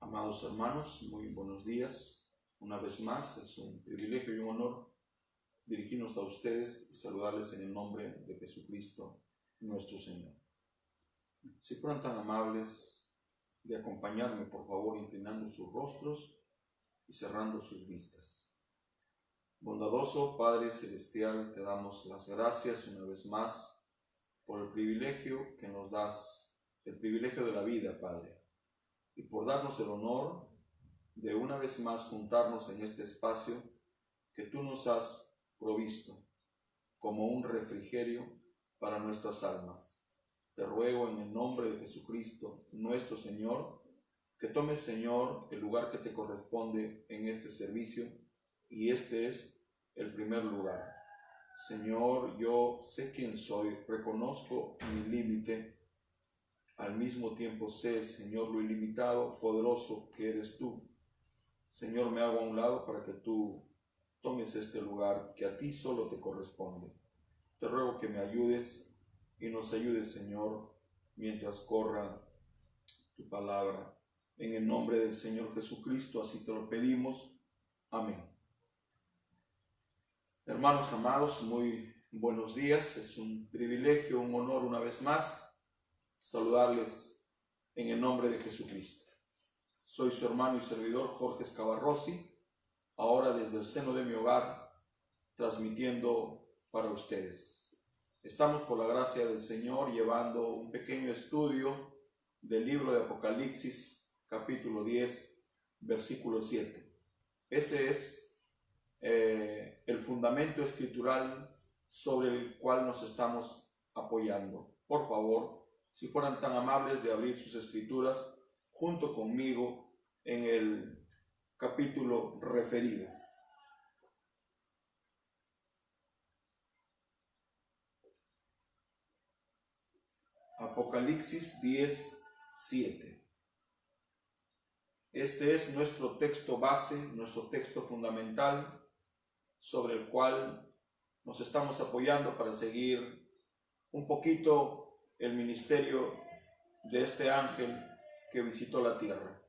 Amados hermanos, muy buenos días. Una vez más, es un privilegio y un honor dirigirnos a ustedes y saludarles en el nombre de Jesucristo, nuestro Señor. Si fueran tan amables de acompañarme, por favor, inclinando sus rostros y cerrando sus vistas. Bondadoso Padre Celestial, te damos las gracias una vez más por el privilegio que nos das, el privilegio de la vida, Padre, y por darnos el honor de una vez más juntarnos en este espacio que tú nos has provisto como un refrigerio para nuestras almas. Te ruego en el nombre de Jesucristo, nuestro Señor, que tomes, Señor, el lugar que te corresponde en este servicio, y este es el primer lugar. Señor, yo sé quién soy, reconozco mi límite. Al mismo tiempo sé, Señor, lo ilimitado, poderoso que eres tú. Señor, me hago a un lado para que tú tomes este lugar que a ti solo te corresponde. Te ruego que me ayudes y nos ayudes, Señor, mientras corra tu palabra. En el nombre del Señor Jesucristo, así te lo pedimos. Amén. Hermanos amados, muy buenos días. Es un privilegio, un honor una vez más saludarles en el nombre de Jesucristo. Soy su hermano y servidor Jorge Scavarrossi, ahora desde el seno de mi hogar, transmitiendo para ustedes. Estamos, por la gracia del Señor, llevando un pequeño estudio del libro de Apocalipsis, capítulo 10, versículo 7. Ese es el fundamento escritural sobre el cual nos estamos apoyando. Por favor, si fueran tan amables de abrir sus escrituras junto conmigo en el capítulo referido. Apocalipsis 10, 7. Este es nuestro texto base, nuestro texto fundamental, sobre el cual nos estamos apoyando para seguir un poquito el ministerio de este ángel que visitó la tierra.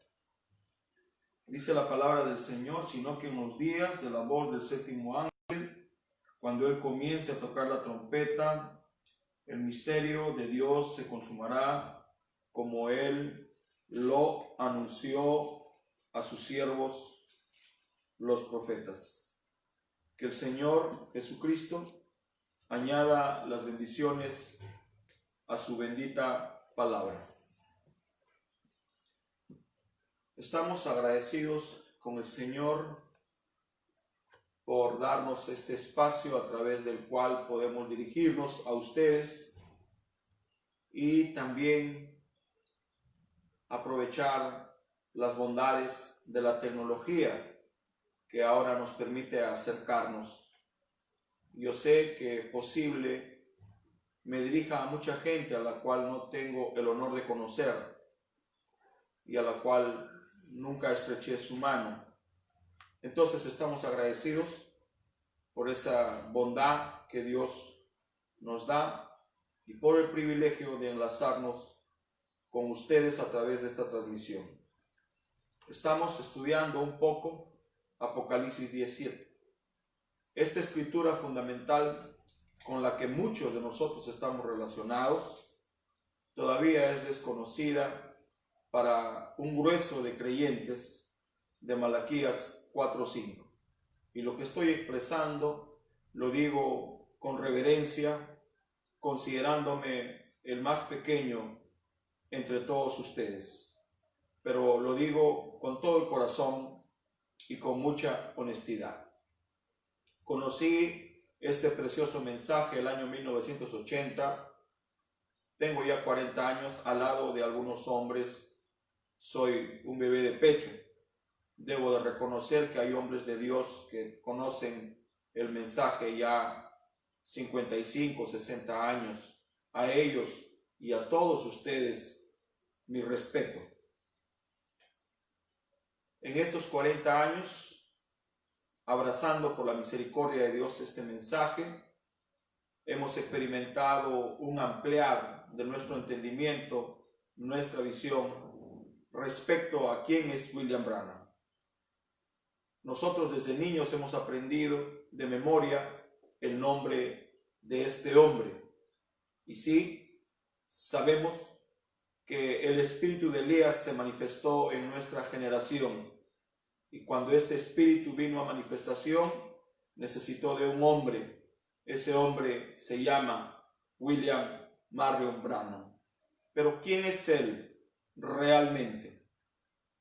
Dice la palabra del Señor: sino que en los días de la voz del séptimo ángel, cuando él comience a tocar la trompeta, el misterio de Dios se consumará, como él lo anunció a sus siervos los profetas. Que el Señor Jesucristo añada las bendiciones a su bendita palabra. Estamos agradecidos con el Señor por darnos este espacio a través del cual podemos dirigirnos a ustedes y también aprovechar las bondades de la tecnología que ahora nos permite acercarnos. Yo sé que es posible me dirija a mucha gente a la cual no tengo el honor de conocer y a la cual nunca estreché su mano. Entonces estamos agradecidos por esa bondad que Dios nos da y por el privilegio de enlazarnos con ustedes a través de esta transmisión. Estamos estudiando un poco Apocalipsis 17. Esta escritura fundamental con la que muchos de nosotros estamos relacionados, todavía es desconocida para un grueso de creyentes de Malaquías 4:5. Y lo que estoy expresando lo digo con reverencia, considerándome el más pequeño entre todos ustedes, pero lo digo con todo el corazón y con mucha honestidad. Conocí este precioso mensaje el año 1980. Tengo ya 40 años al lado de algunos hombres. Soy un bebé de pecho. Debo de reconocer que hay hombres de Dios que conocen el mensaje ya 55, 60 años. A ellos y a todos ustedes, mi respeto. En estos 40 años, abrazando por la misericordia de Dios este mensaje, hemos experimentado un ampliar de nuestro entendimiento, nuestra visión respecto a quién es William Branham. Nosotros desde niños hemos aprendido de memoria el nombre de este hombre. Y sí, sabemos que el espíritu de Elías se manifestó en nuestra generación. Y cuando este espíritu vino a manifestación, necesitó de un hombre. Ese hombre se llama William Marion Branham. Pero ¿quién es él realmente?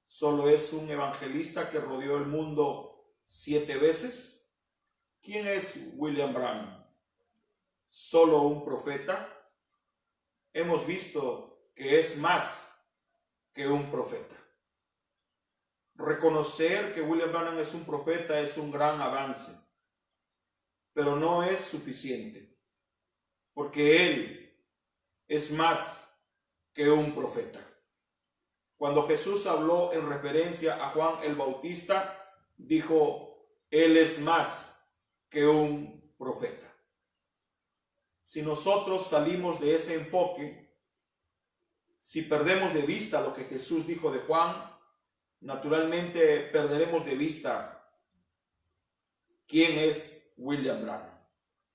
¿Solo es un evangelista que rodeó el mundo 7 veces? ¿Quién es William Branham? ¿Solo un profeta? Hemos visto que es más que un profeta. Reconocer que William Branham es un profeta es un gran avance, pero no es suficiente, porque él es más que un profeta. Cuando Jesús habló en referencia a Juan el Bautista, dijo, él es más que un profeta. Si nosotros salimos de ese enfoque, si perdemos de vista lo que Jesús dijo de Juan, naturalmente perderemos de vista quién es William Branham.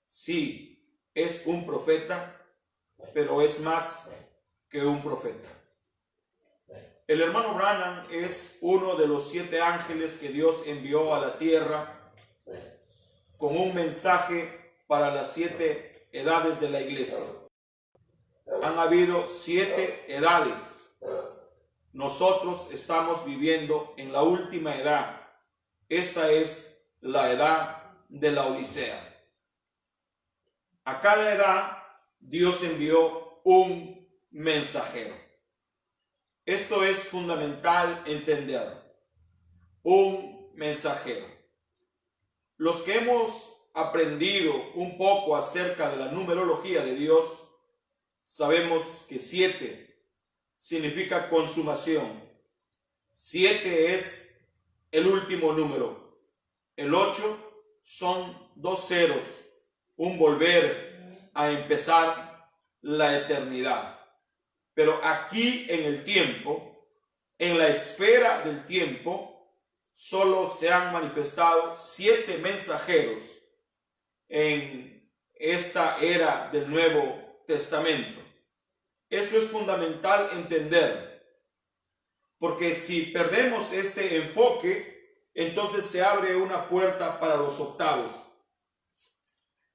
Sí, es un profeta, pero es más que un profeta. El hermano Branham es uno de los 7 ángeles que Dios envió a la tierra con un mensaje para las 7 edades de la iglesia. Han habido 7 edades. Nosotros estamos viviendo en la última edad. Esta es la edad de la Odisea. A cada edad Dios envió un mensajero. Esto es fundamental entender. Un mensajero. Los que hemos aprendido un poco acerca de la numerología de Dios, sabemos que 7 significa consumación. 7 es el último número. El 8 son 2 ceros, un volver a empezar la eternidad. Pero aquí en el tiempo, en la esfera del tiempo, solo se han manifestado 7 mensajeros en esta era del Nuevo Testamento. Esto es fundamental entender, porque si perdemos este enfoque, entonces se abre una puerta para los octavos.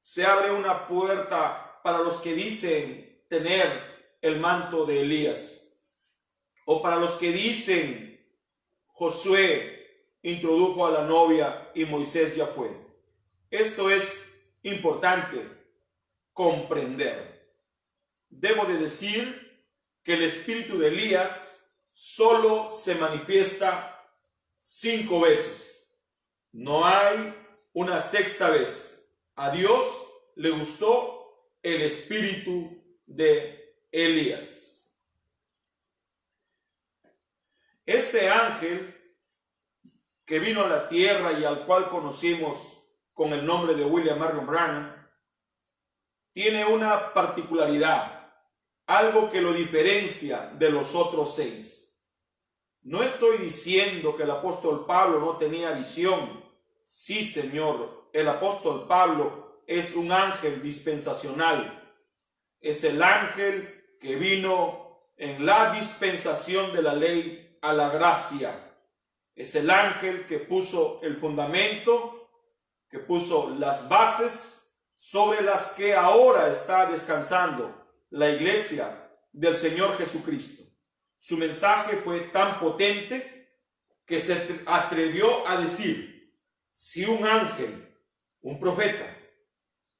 Se abre una puerta para los que dicen tener el manto de Elías, o para los que dicen Josué introdujo a la novia y Moisés ya fue. Esto es importante comprender. Debo de decir que el espíritu de Elías solo se manifiesta 5 veces. No hay una 6ª vez. A Dios le gustó el espíritu de Elías. Este ángel que vino a la tierra y al cual conocimos con el nombre de William Marion Branham, tiene una particularidad. Algo que lo diferencia de los otros 6. No estoy diciendo que el apóstol Pablo no tenía visión. Sí, Señor, el apóstol Pablo es un ángel dispensacional. Es el ángel que vino en la dispensación de la ley a la gracia. Es el ángel que puso el fundamento, que puso las bases sobre las que ahora está descansando la iglesia del Señor Jesucristo. Su mensaje fue tan potente que se atrevió a decir, si un ángel, un profeta,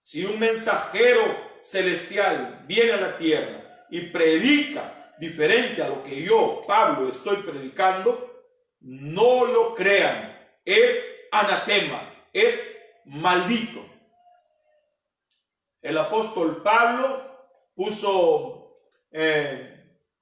Si un mensajero celestial viene a la tierra y predica diferente a lo que yo, Pablo, estoy predicando, no lo crean. Es anatema, es maldito. El apóstol Pablo puso, hermanos,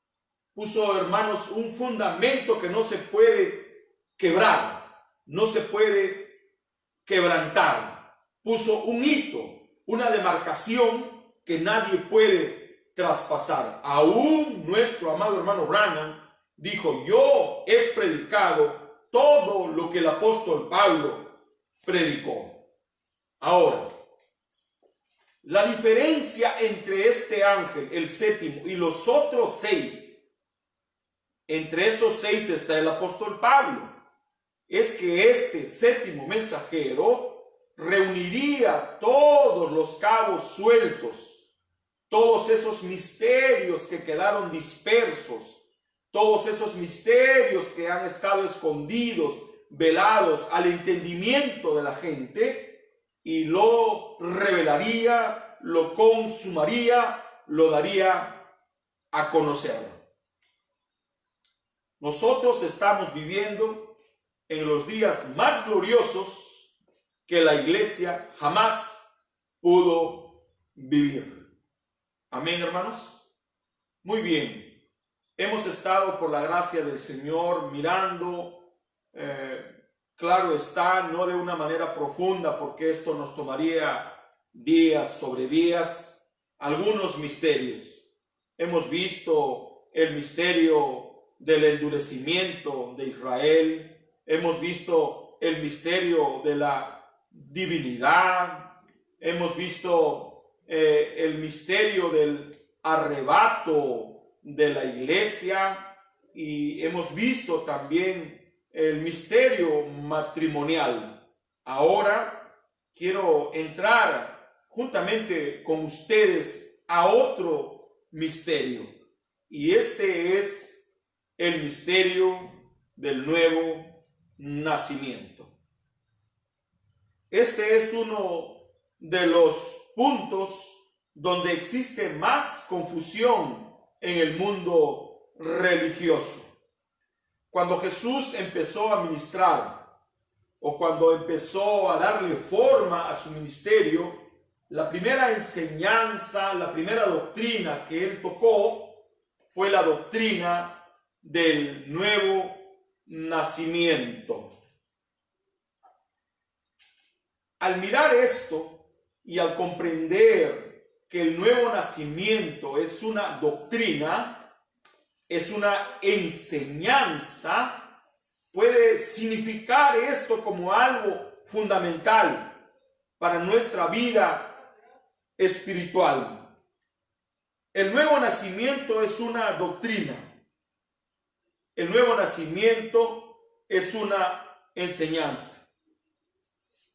un fundamento que no se puede quebrar, no se puede quebrantar. Puso un hito, una demarcación que nadie puede traspasar. Aún nuestro amado hermano Branham dijo: yo he predicado todo lo que el apóstol Pablo predicó. Ahora, la diferencia entre este ángel, el séptimo, y los otros 6, entre esos 6 está el apóstol Pablo, es que este séptimo mensajero reuniría todos los cabos sueltos, todos esos misterios que quedaron dispersos, todos esos misterios que han estado escondidos, velados al entendimiento de la gente, y lo revelaría, lo consumaría, lo daría a conocer. Nosotros estamos viviendo en los días más gloriosos que la iglesia jamás pudo vivir. Amén, hermanos. Muy bien. Hemos estado, por la gracia del Señor, mirando, claro está, no de una manera profunda, porque esto nos tomaría días sobre días, algunos misterios. Hemos visto el misterio del endurecimiento de Israel, hemos visto el misterio de la divinidad, hemos visto el misterio del arrebato de la iglesia, y hemos visto también el misterio matrimonial. Ahora quiero entrar juntamente con ustedes a otro misterio, y este es el misterio del nuevo nacimiento. Este es uno de los puntos donde existe más confusión en el mundo religioso. Cuando Jesús empezó a ministrar, o cuando empezó a darle forma a su ministerio, la primera enseñanza, la primera doctrina que él tocó fue la doctrina del nuevo nacimiento. Al mirar esto y al comprender que el nuevo nacimiento es una doctrina, es una enseñanza, puede significar esto como algo fundamental para nuestra vida espiritual. El nuevo nacimiento es una doctrina. El nuevo nacimiento es una enseñanza.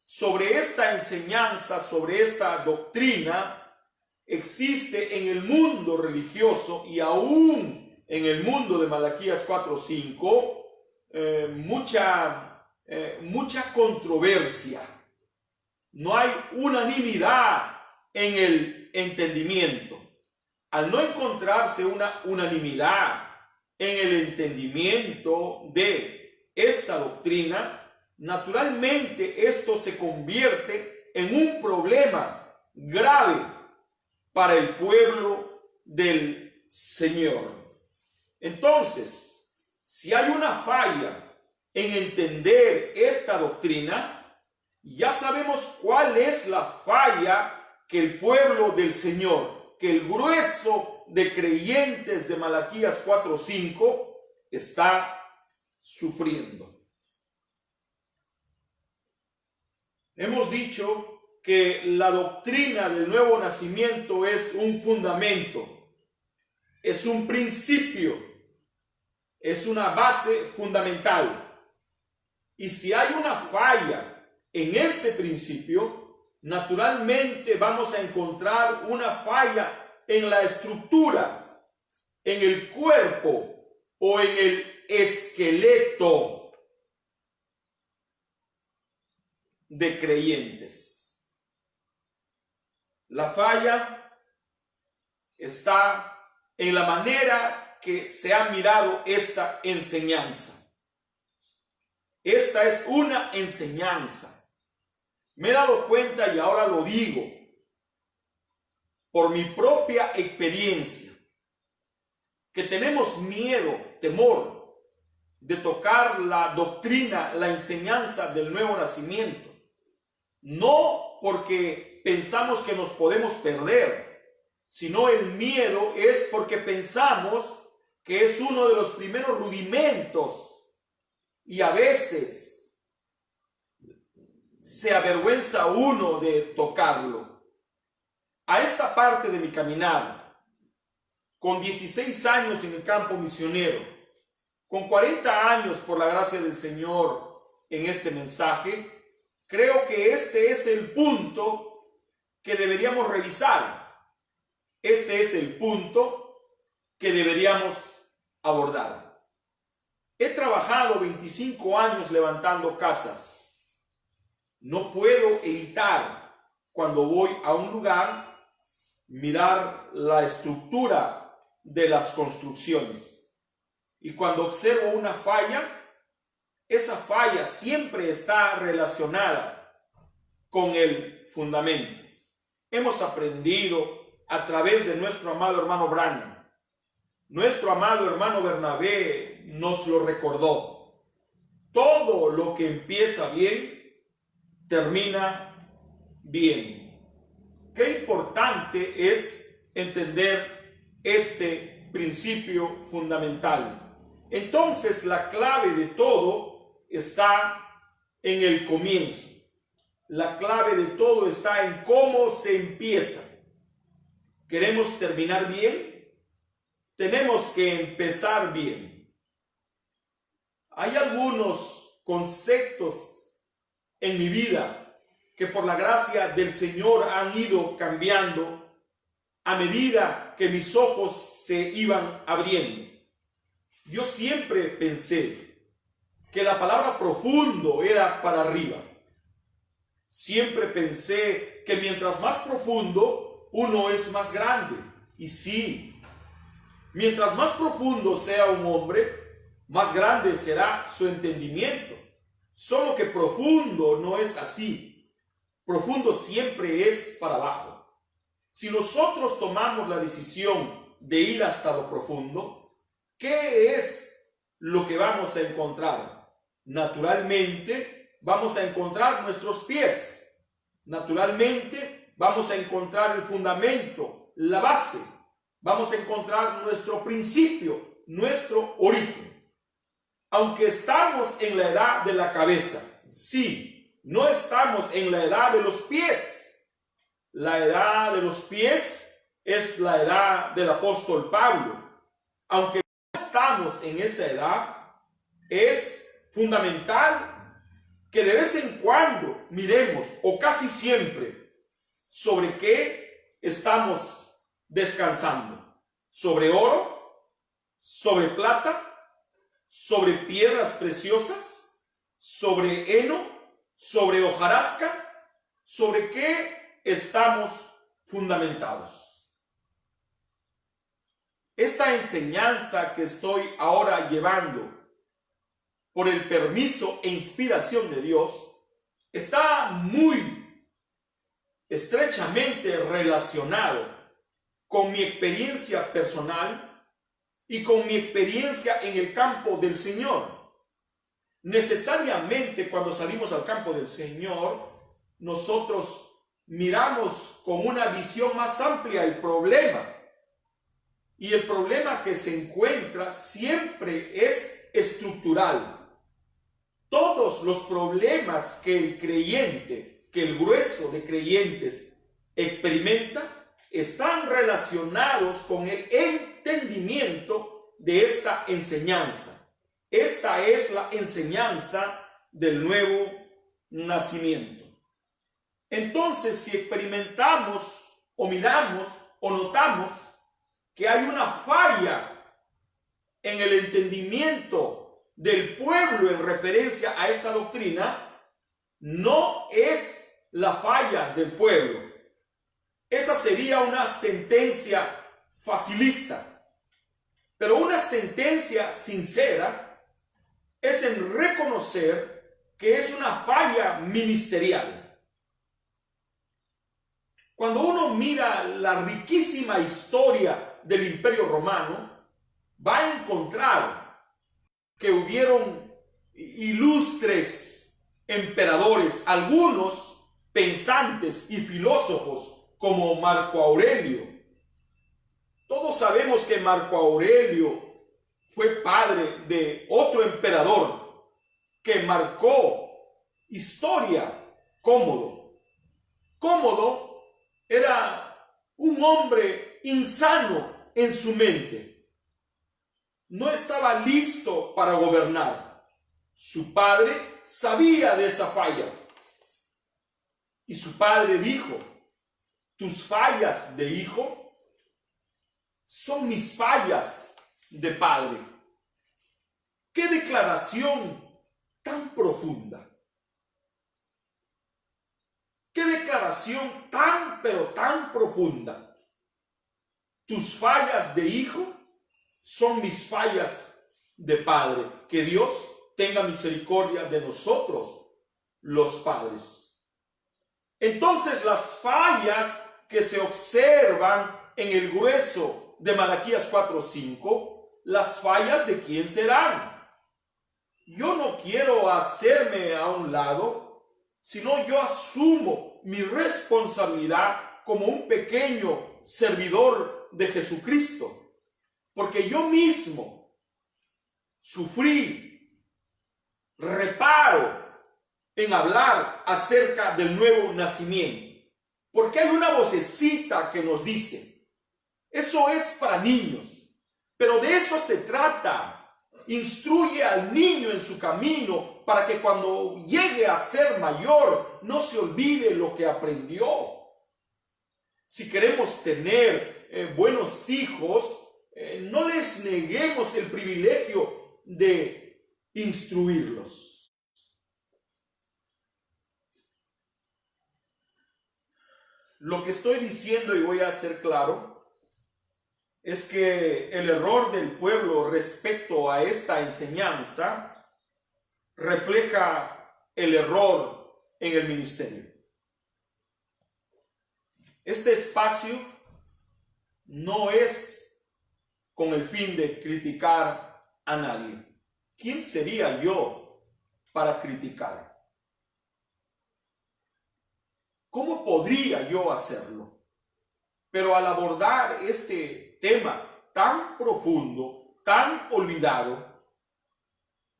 Sobre esta enseñanza, sobre esta doctrina, existe en el mundo religioso y aún en el mundo de Malaquías 4:5 mucha controversia. No hay unanimidad en el entendimiento. Al no encontrarse una unanimidad en el entendimiento de esta doctrina, naturalmente esto se convierte en un problema grave para el pueblo del Señor. Entonces, si hay una falla en entender esta doctrina, ya sabemos cuál es la falla que el pueblo del Señor, que el grueso de creyentes de Malaquías 4:5 está sufriendo. Hemos dicho que la doctrina del nuevo nacimiento es un fundamento, es un principio, es una base fundamental. Y si hay una falla en este principio, naturalmente vamos a encontrar una falla en la estructura, en el cuerpo o en el esqueleto de creyentes. La falla está en la manera que se ha mirado esta enseñanza. Esta es una enseñanza. Me he dado cuenta y ahora lo digo por mi propia experiencia, que tenemos miedo, temor de tocar la doctrina, la enseñanza del nuevo nacimiento. No porque pensamos que nos podemos perder, sino el miedo es porque pensamos que es uno de los primeros rudimentos y a veces se avergüenza uno de tocarlo. A esta parte de mi caminar, con 16 años en el campo misionero, con 40 años por la gracia del Señor en este mensaje, creo que este es el punto que deberíamos revisar. Este es el punto que deberíamos abordar. He trabajado 25 años levantando casas. No puedo evitar, cuando voy a un lugar, mirar la estructura de las construcciones. Y cuando observo una falla, esa falla siempre está relacionada con el fundamento. Hemos aprendido a través de nuestro amado hermano Branham. Nuestro amado hermano Bernabé nos lo recordó. Todo lo que empieza bien, termina bien. Qué importante es entender este principio fundamental. Entonces, la clave de todo está en el comienzo. La clave de todo está en cómo se empieza. ¿Queremos terminar bien? Tenemos que empezar bien. Hay algunos conceptos en mi vida que por la gracia del Señor han ido cambiando a medida que mis ojos se iban abriendo. Yo siempre pensé que la palabra profundo era para arriba. Siempre pensé que mientras más profundo, uno es más grande. Y sí, mientras más profundo sea un hombre, más grande será su entendimiento. Solo que profundo no es así. Profundo siempre es para abajo. Si nosotros tomamos la decisión de ir hasta lo profundo, ¿qué es lo que vamos a encontrar? Naturalmente, vamos a encontrar nuestros pies. Naturalmente, vamos a encontrar el fundamento, la base. Vamos a encontrar nuestro principio, nuestro origen. Aunque estamos en la edad de la cabeza, sí, no estamos en la edad de los pies. La edad de los pies es la edad del apóstol Pablo. Aunque no estamos en esa edad, es fundamental que de vez en cuando miremos, o casi siempre, sobre qué estamos descansando. ¿Sobre oro? ¿Sobre plata? ¿Sobre piedras preciosas? ¿Sobre heno? ¿Sobre hojarasca? ¿Sobre qué estamos fundamentados? Esta enseñanza que estoy ahora llevando por el permiso e inspiración de Dios está muy estrechamente relacionado con mi experiencia personal y con mi experiencia en el campo del Señor. Necesariamente cuando salimos al campo del Señor, nosotros miramos con una visión más amplia el problema. Y el problema que se encuentra siempre es estructural. Todos los problemas que el creyente, que el grueso de creyentes experimenta, están relacionados con el entendimiento de esta enseñanza. Esta es la enseñanza del nuevo nacimiento. Entonces, si experimentamos o miramos o notamos que hay una falla en el entendimiento del pueblo en referencia a esta doctrina, no es la falla del pueblo, esa sería una sentencia facilista. Pero una sentencia sincera es en reconocer que es una falla ministerial. Cuando uno mira la riquísima historia del Imperio Romano, va a encontrar que hubieron ilustres emperadores, algunos pensantes y filósofos como Marco Aurelio. Todos sabemos que Marco Aurelio fue padre de otro emperador que marcó historia, Cómodo. Cómodo era un hombre insano en su mente. No estaba listo para gobernar. Su padre sabía de esa falla. Y su padre dijo: tus fallas de hijo son mis fallas de padre. ¡Qué declaración tan profunda! ¡Qué declaración tan, pero tan profunda! Tus fallas de hijo son mis fallas de padre. Que Dios tenga misericordia de nosotros, los padres. Entonces, las fallas que se observan en el grueso de Malaquías 4:5, las fallas de quién serán. Yo no quiero hacerme a un lado, sino yo asumo mi responsabilidad como un pequeño servidor de Jesucristo, porque yo mismo sufrí, reparo en hablar acerca del nuevo nacimiento, porque hay una vocecita que nos dice: eso es para niños, pero de eso se trata. Instruye al niño en su camino para que cuando llegue a ser mayor no se olvide lo que aprendió. Si queremos tener buenos hijos, no les neguemos el privilegio de instruirlos. Lo que estoy diciendo, y voy a ser claro, es que el error del pueblo respecto a esta enseñanza refleja el error en el ministerio. Este espacio no es con el fin de criticar a nadie. ¿Quién sería yo para criticar? ¿Cómo podría yo hacerlo? Pero al abordar este tema tan profundo, tan olvidado,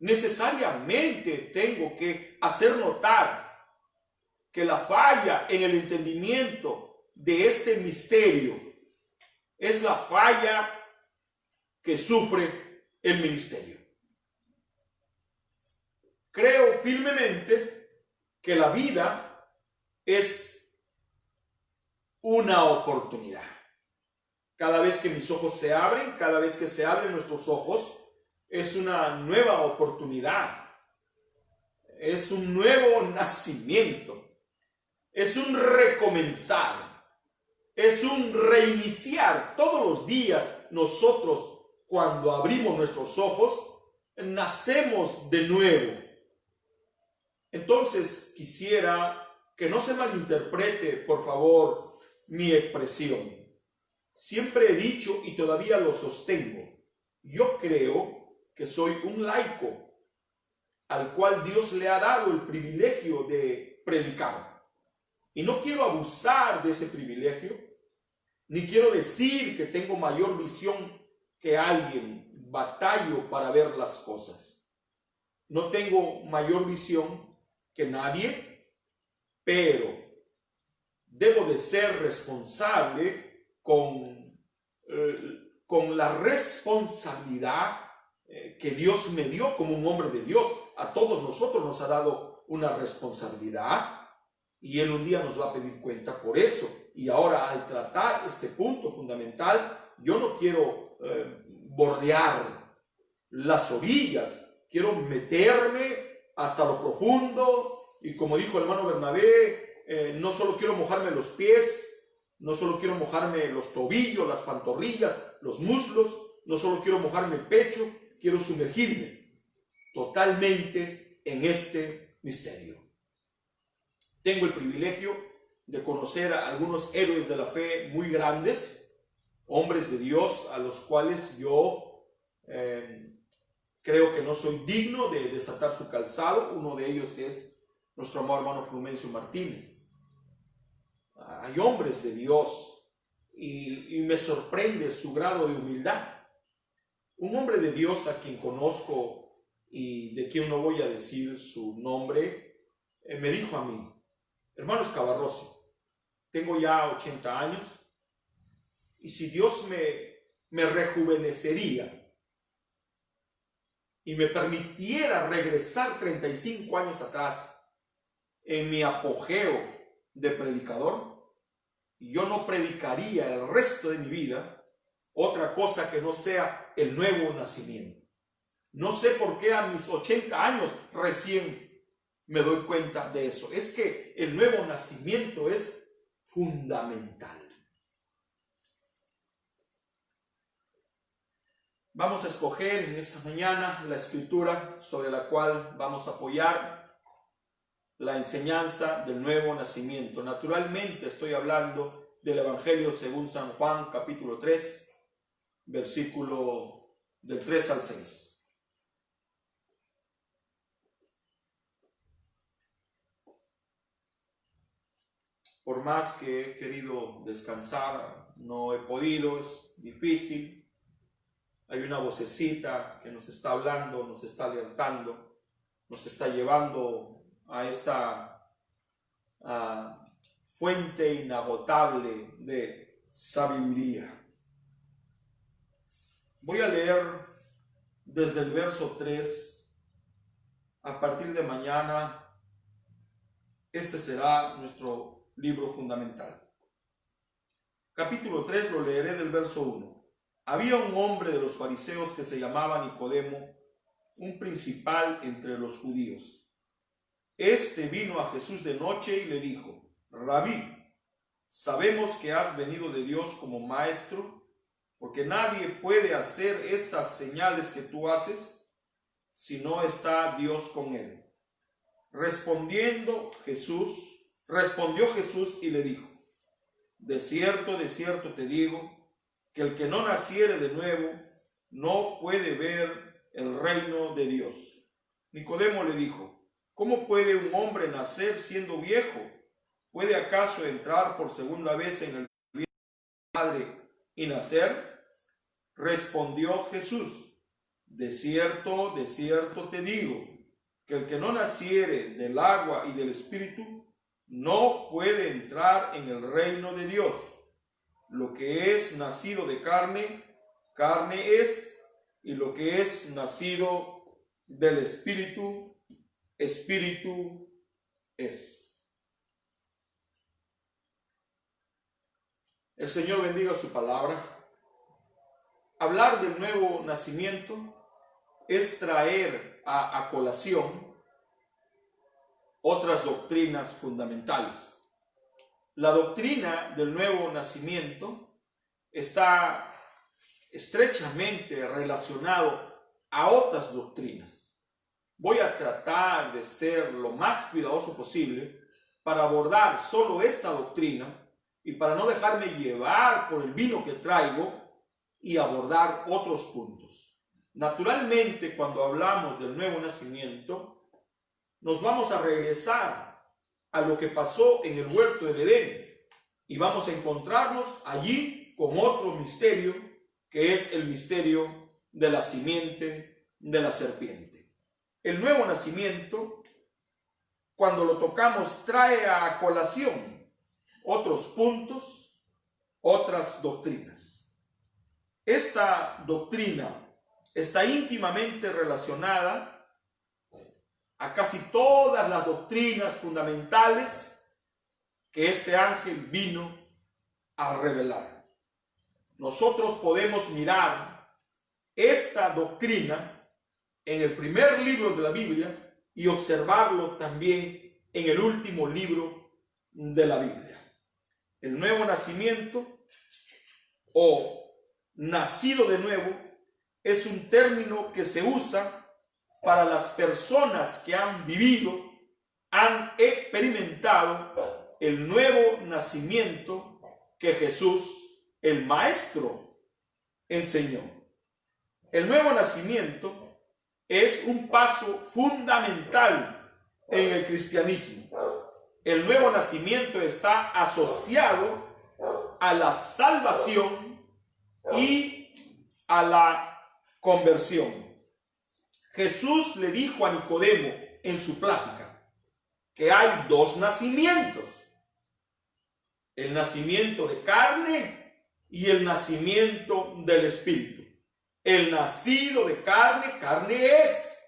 necesariamente tengo que hacer notar que la falla en el entendimiento de este misterio es la falla que sufre el ministerio. Creo firmemente que la vida es una oportunidad. Cada vez que mis ojos se abren, cada vez que se abren nuestros ojos, es una nueva oportunidad. Es un nuevo nacimiento. Es un recomenzar. Es un reiniciar. Todos los días nosotros, cuando abrimos nuestros ojos, nacemos de nuevo. Entonces quisiera que no se malinterprete, por favor, mi expresión. Siempre he dicho y todavía lo sostengo: yo creo que soy un laico al cual Dios le ha dado el privilegio de predicar. Y no quiero abusar de ese privilegio, ni quiero decir que tengo mayor visión que alguien. Batallo para ver las cosas. No tengo mayor visión que nadie, pero debo de ser responsable con la responsabilidad que Dios me dio como un hombre de Dios. A todos nosotros nos ha dado una responsabilidad y Él un día nos va a pedir cuenta por eso. Y ahora, al tratar este punto fundamental, yo no quiero bordear las orillas, quiero meterme hasta lo profundo y, como dijo el hermano Bernabé, no solo quiero mojarme los pies, No solo quiero mojarme los tobillos, las pantorrillas, los muslos. No solo quiero mojarme el pecho. Quiero sumergirme totalmente en este misterio. Tengo el privilegio de conocer a algunos héroes de la fe muy grandes, hombres de Dios a los cuales yo creo que no soy digno de desatar su calzado. Uno de ellos es nuestro amado hermano Frumencio Martínez. Hay hombres de Dios y me sorprende su grado de humildad. Un hombre de Dios a quien conozco y de quien no voy a decir su nombre, me dijo a mí: hermano Escabarrosi, tengo ya 80 años y si Dios me rejuvenecería y me permitiera regresar 35 años atrás en mi apogeo de predicador, yo no predicaría el resto de mi vida otra cosa que no sea el nuevo nacimiento. No sé por qué a mis 80 años recién me doy cuenta de eso. Es que el nuevo nacimiento es fundamental. Vamos a escoger en esta mañana la escritura sobre la cual vamos a apoyar la enseñanza del nuevo nacimiento. Naturalmente estoy hablando del Evangelio según San Juan, capítulo 3, versículo del 3 al 6. Por más que he querido descansar, no he podido, es difícil. Hay una vocecita que nos está hablando, nos está alertando, nos está llevando a esta fuente inagotable de sabiduría. Voy a leer desde el verso 3. A partir de mañana, este será nuestro libro fundamental. Capítulo 3 lo leeré del verso 1. Había un hombre de los fariseos que se llamaba Nicodemo, un principal entre los judíos. Este vino a Jesús de noche y le dijo: Rabí, sabemos que has venido de Dios como maestro, porque nadie puede hacer estas señales que tú haces si no está Dios con él. Respondió Jesús y le dijo: de cierto te digo, que el que no naciere de nuevo no puede ver el reino de Dios. Nicodemo le dijo: ¿cómo puede un hombre nacer siendo viejo? ¿Puede acaso entrar por segunda vez en el vientre de su madre y nacer? Respondió Jesús: de cierto te digo, que el que no naciere del agua y del Espíritu no puede entrar en el reino de Dios. Lo que es nacido de carne, carne es, y lo que es nacido del Espíritu, Espíritu es. El Señor bendiga su palabra. Hablar del nuevo nacimiento es traer a colación otras doctrinas fundamentales. La doctrina del nuevo nacimiento está estrechamente relacionado a otras doctrinas. Voy a tratar de ser lo más cuidadoso posible para abordar solo esta doctrina y para no dejarme llevar por el vino que traigo y abordar otros puntos. Naturalmente, cuando hablamos del nuevo nacimiento, nos vamos a regresar a lo que pasó en el huerto de Edén y vamos a encontrarnos allí con otro misterio, que es el misterio de la simiente de la serpiente. El nuevo nacimiento, cuando lo tocamos, trae a colación otros puntos, otras doctrinas. Esta doctrina está íntimamente relacionada a casi todas las doctrinas fundamentales que este ángel vino a revelar. Nosotros podemos mirar esta doctrina en el primer libro de la Biblia y observarlo también en el último libro de la Biblia. El nuevo nacimiento o nacido de nuevo es un término que se usa para las personas que han vivido, han experimentado el nuevo nacimiento que Jesús, el Maestro, enseñó. El nuevo nacimiento es un paso fundamental en el cristianismo. El nuevo nacimiento está asociado a la salvación y a la conversión. Jesús le dijo a Nicodemo en su plática que hay dos nacimientos: el nacimiento de carne y el nacimiento del Espíritu. El nacido de carne, carne es,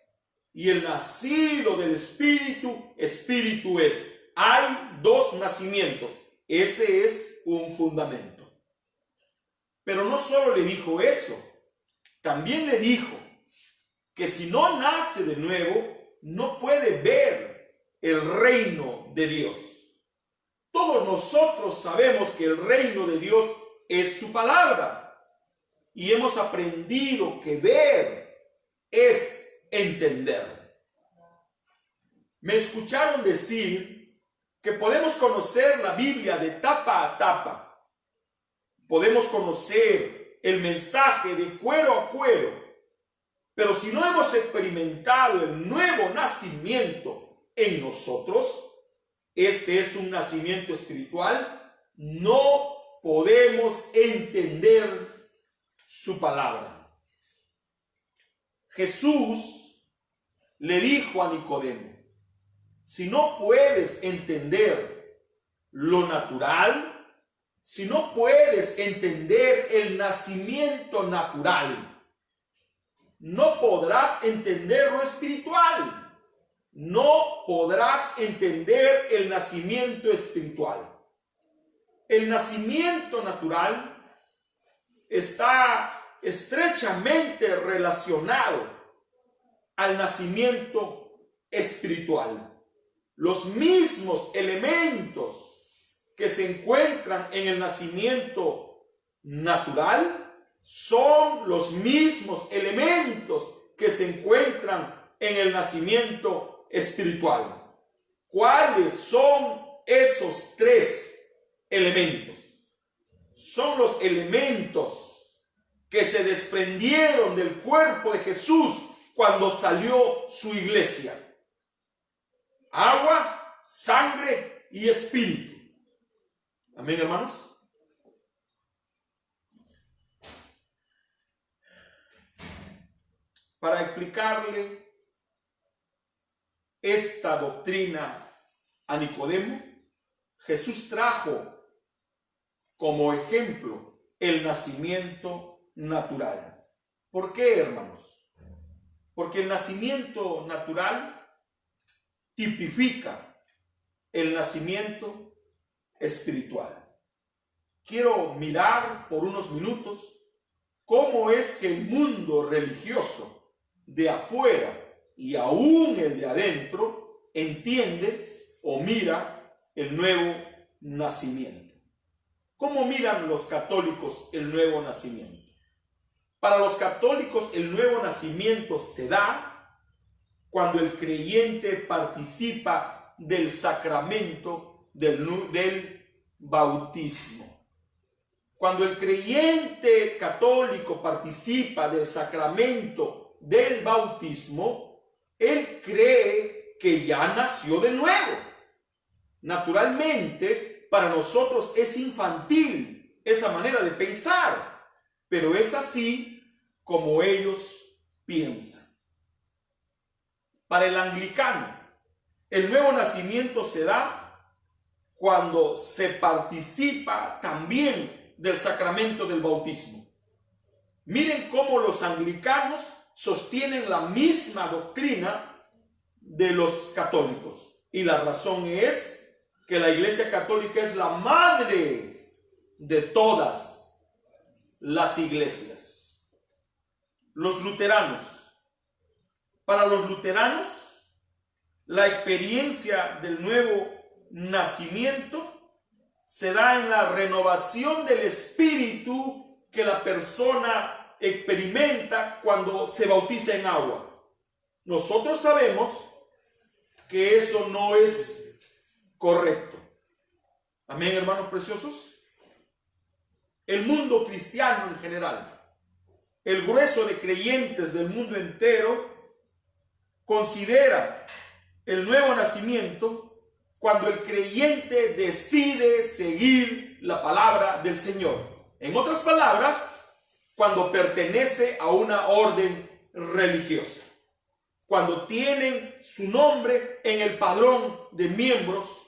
y el nacido del Espíritu, Espíritu es. Hay dos nacimientos. Ese es un fundamento. Pero no solo le dijo eso, también le dijo que si no nace de nuevo, no puede ver el reino de Dios. Todos nosotros sabemos que el reino de Dios es su palabra. Y hemos aprendido que ver es entender. Me escucharon decir que podemos conocer la Biblia de tapa a tapa. Podemos conocer el mensaje de cuero a cuero. Pero si no hemos experimentado el nuevo nacimiento en nosotros, este es un nacimiento espiritual, no podemos entender su palabra. Jesús le dijo a Nicodemo: si no puedes entender lo natural, si no puedes entender el nacimiento natural, no podrás entender lo espiritual. No podrás entender el nacimiento espiritual. El nacimiento natural está estrechamente relacionado al nacimiento espiritual. Los mismos elementos que se encuentran en el nacimiento natural son los mismos elementos que se encuentran en el nacimiento espiritual. ¿Cuáles son esos tres elementos? Son los elementos que se desprendieron del cuerpo de Jesús cuando salió su iglesia: agua, sangre y espíritu. Amén, hermanos. Para explicarle esta doctrina a Nicodemo, Jesús trajo como ejemplo el nacimiento natural. ¿Por qué, hermanos? Porque el nacimiento natural tipifica el nacimiento espiritual. Quiero mirar por unos minutos cómo es que el mundo religioso de afuera y aún el de adentro entiende o mira el nuevo nacimiento. ¿Cómo miran los católicos el nuevo nacimiento? Para los católicos el nuevo nacimiento se da cuando el creyente participa del sacramento del bautismo. Cuando el creyente católico participa del sacramento del bautismo, él cree que ya nació de nuevo. Naturalmente, para nosotros es infantil esa manera de pensar, pero es así como ellos piensan. Para el anglicano, el nuevo nacimiento se da cuando se participa también del sacramento del bautismo. Miren cómo los anglicanos sostienen la misma doctrina de los católicos. Y la razón es que la Iglesia Católica es la madre de todas las iglesias. Los luteranos. Para los luteranos, la experiencia del nuevo nacimiento se da en la renovación del espíritu que la persona experimenta cuando se bautiza en agua. Nosotros sabemos que eso no es correcto. Amén, hermanos preciosos. El mundo cristiano en general, el grueso de creyentes del mundo entero, considera el nuevo nacimiento cuando el creyente decide seguir la palabra del Señor. En otras palabras, cuando pertenece a una orden religiosa. Cuando tienen su nombre en el padrón de miembros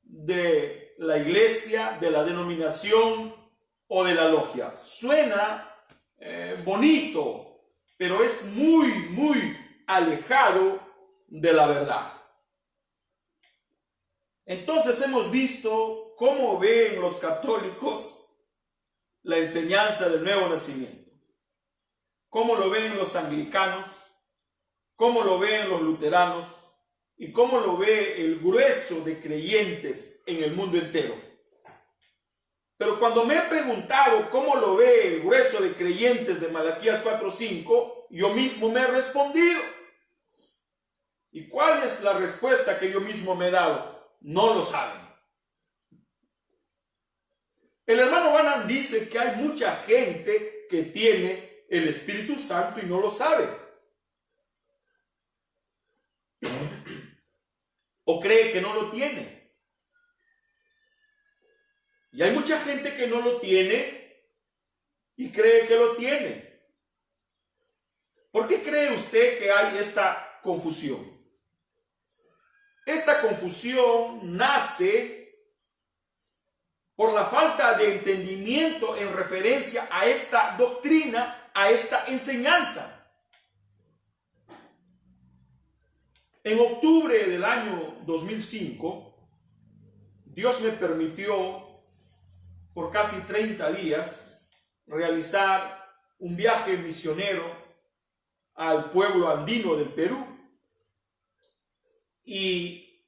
de la iglesia, de la denominación o de la logia. Suena bonito, pero es muy alejado de la verdad. Entonces hemos visto cómo ven los católicos la enseñanza del nuevo nacimiento, cómo lo ven los anglicanos, cómo lo ven los luteranos y cómo lo ve el grueso de creyentes en el mundo entero. Pero cuando me he preguntado cómo lo ve el grueso de creyentes de Malaquías 4:5, yo mismo me he respondido. ¿Y cuál es la respuesta que yo mismo me he dado? No lo saben. El hermano Branham dice que hay mucha gente que tiene el Espíritu Santo y no lo sabe. O cree que no lo tiene. Y hay mucha gente que no lo tiene y cree que lo tiene. ¿Por qué cree usted que hay esta confusión? Esta confusión nace por la falta de entendimiento en referencia a esta doctrina, a esta enseñanza. En octubre del año 2005, Dios me permitió por casi 30 días realizar un viaje misionero al pueblo andino del Perú. Y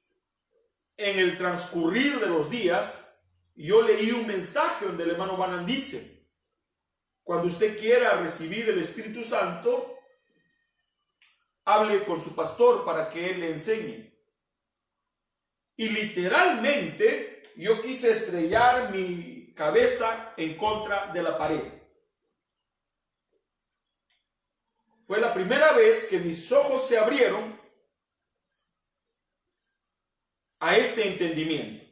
en el transcurrir de los días, yo leí un mensaje donde el hermano Branham dice: cuando usted quiera recibir el Espíritu Santo, hable con su pastor para que él le enseñe. Y literalmente yo quise estrellar mi cabeza en contra de la pared. Fue la primera vez que mis ojos se abrieron a este entendimiento.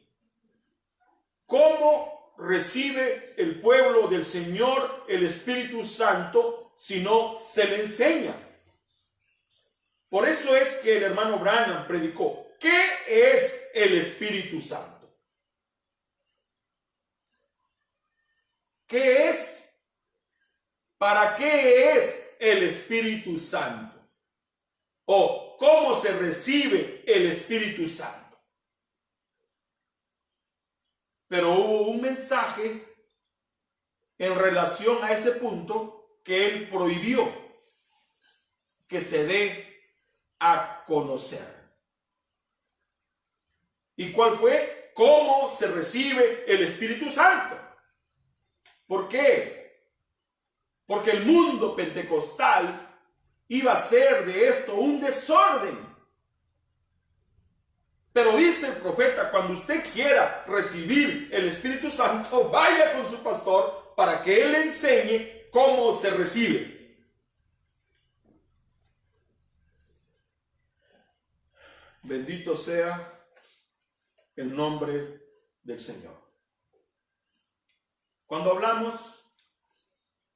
¿Cómo recibe el pueblo del Señor el Espíritu Santo si no se le enseña? Por eso es que el hermano Branham predicó: ¿qué es el Espíritu Santo? ¿Qué es? ¿Para qué es el Espíritu Santo? ¿O cómo se recibe el Espíritu Santo? Pero hubo un mensaje en relación a ese punto que él prohibió que se dé a conocer. ¿Y cuál fue? ¿Cómo se recibe el Espíritu Santo? ¿Por qué? Porque el mundo pentecostal iba a hacer de esto un desorden. Pero dice el profeta: cuando usted quiera recibir el Espíritu Santo, vaya con su pastor para que él le enseñe cómo se recibe. Bendito sea el nombre del Señor. Cuando hablamos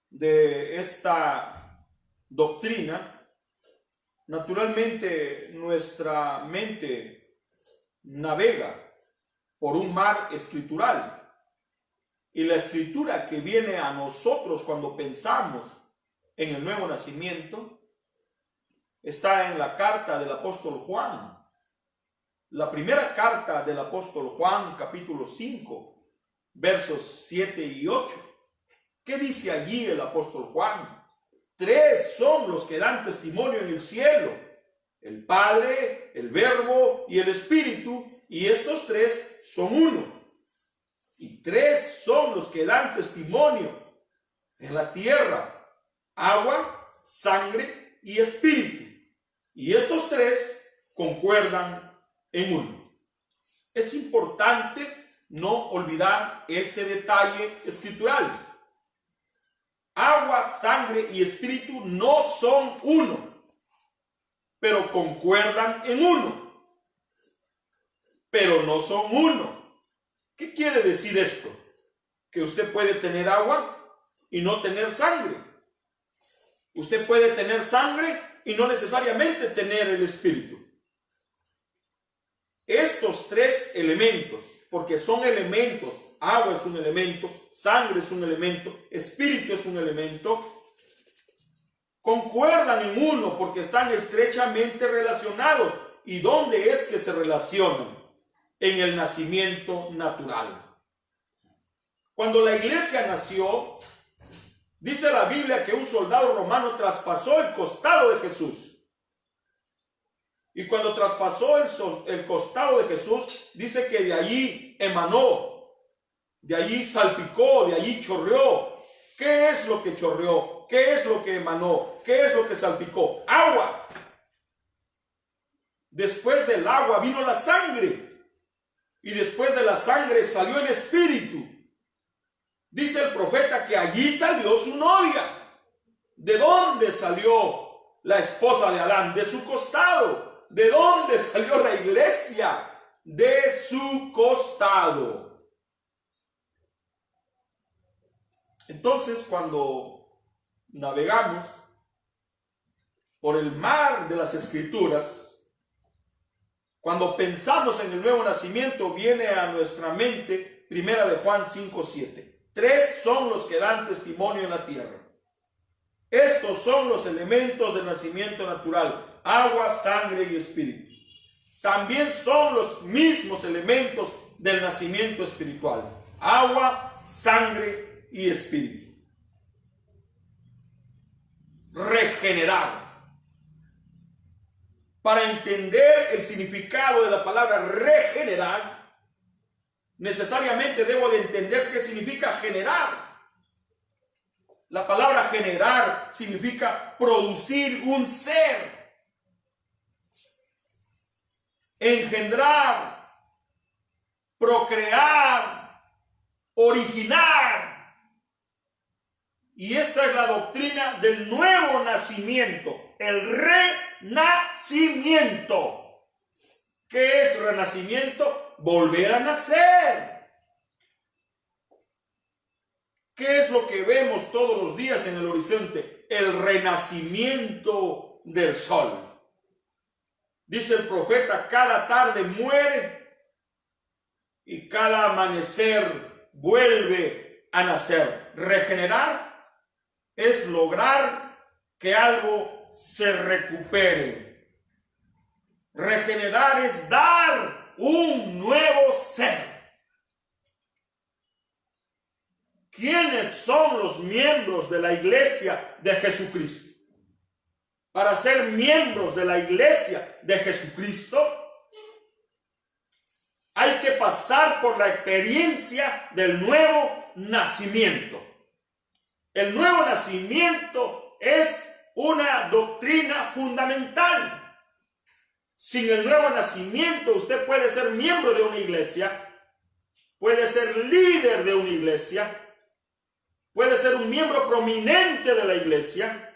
de esta doctrina, naturalmente nuestra mente navega por un mar escritural, y la escritura que viene a nosotros cuando pensamos en el nuevo nacimiento está en la carta del apóstol Juan, la primera carta del apóstol Juan, capítulo 5, versos 7 y 8. ¿Qué dice allí el apóstol Juan? 3 son los que dan testimonio en el cielo: el Padre, el Verbo y el Espíritu, y estos 3 son uno. y tres son los que dan testimonio en la tierra: agua, sangre y espíritu. Y estos tres concuerdan en uno. Es importante no olvidar este detalle escritural. Agua, sangre y espíritu no son uno, pero concuerdan en uno, pero no son uno. ¿Qué quiere decir esto? Que usted puede tener agua y no tener sangre. Usted puede tener sangre y no necesariamente tener el espíritu. Estos tres elementos, porque son elementos: agua es un elemento, sangre es un elemento, espíritu es un elemento, concuerdan en uno porque están estrechamente relacionados. ¿Y dónde es que se relacionan? En el nacimiento natural. Cuando la iglesia nació, dice la Biblia que un soldado romano traspasó el costado de Jesús. Y cuando traspasó el costado de Jesús, dice que de allí emanó, de allí salpicó, de allí chorreó. ¿Qué es lo que chorreó? ¿Qué es lo que emanó? ¿Qué es lo que salpicó? Agua. Después del agua vino la sangre. Y después de la sangre salió el espíritu. Dice el profeta que allí salió su novia. ¿De dónde salió la esposa de Adán? De su costado. ¿De dónde salió la iglesia? De su costado. Entonces, cuando navegamos por el mar de las Escrituras, cuando pensamos en el nuevo nacimiento, viene a nuestra mente 1 de Juan 5:7. Tres son los que dan testimonio en la tierra. Estos son los elementos del nacimiento natural: agua, sangre y espíritu. También son los mismos elementos del nacimiento espiritual: agua, sangre y espíritu. Regenerar. Para entender el significado de la palabra regenerar, necesariamente debo de entender qué significa generar. La palabra generar significa producir un ser, engendrar, procrear, originar. Y esta es la doctrina del nuevo nacimiento, el renacimiento. ¿Qué es renacimiento? Volver a nacer. ¿Qué es lo que vemos todos los días en el horizonte? El renacimiento del sol. Dice el profeta: cada tarde muere y cada amanecer vuelve a nacer. Regenerar es lograr que algo se recupere. Regenerar es dar un nuevo ser. ¿Quiénes son los miembros de la iglesia de Jesucristo? Para ser miembros de la iglesia de Jesucristo, hay que pasar por la experiencia del nuevo nacimiento. El nuevo nacimiento es una doctrina fundamental. Sin el nuevo nacimiento, usted puede ser miembro de una iglesia, puede ser líder de una iglesia, puede ser un miembro prominente de la iglesia,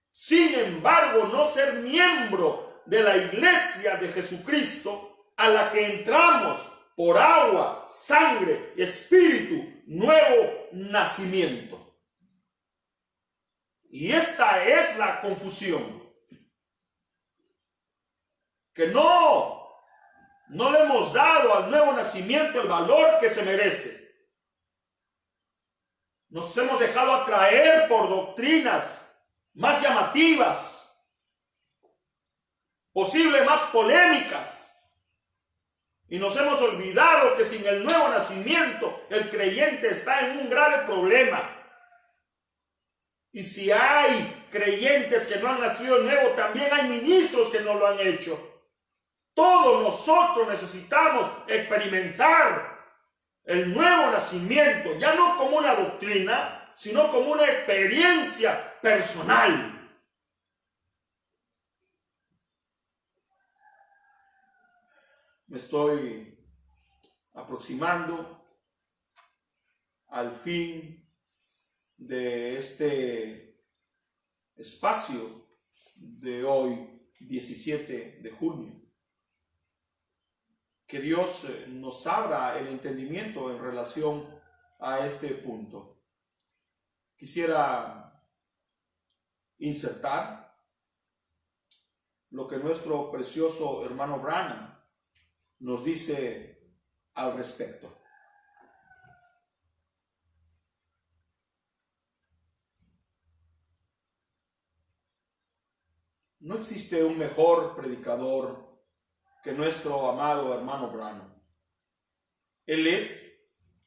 sin embargo, no ser miembro de la iglesia de Jesucristo, a la que entramos por agua, sangre, espíritu, nuevo nacimiento. Y esta es la confusión. Que no le hemos dado al nuevo nacimiento el valor que se merece. Nos hemos dejado atraer por doctrinas más llamativas, posible más polémicas, y nos hemos olvidado que sin el nuevo nacimiento el creyente está en un grave problema. Y si hay creyentes que no han nacido de nuevo, también hay ministros que no lo han hecho. Todos nosotros necesitamos experimentar el nuevo nacimiento, ya no como una doctrina, sino como una experiencia personal. Me estoy aproximando al fin de este espacio de hoy, 17 de junio. Que Dios nos abra el entendimiento en relación a este punto. Quisiera insertar lo que nuestro precioso hermano Branham nos dice al respecto. No existe un mejor predicador que nuestro amado hermano Branham. Él es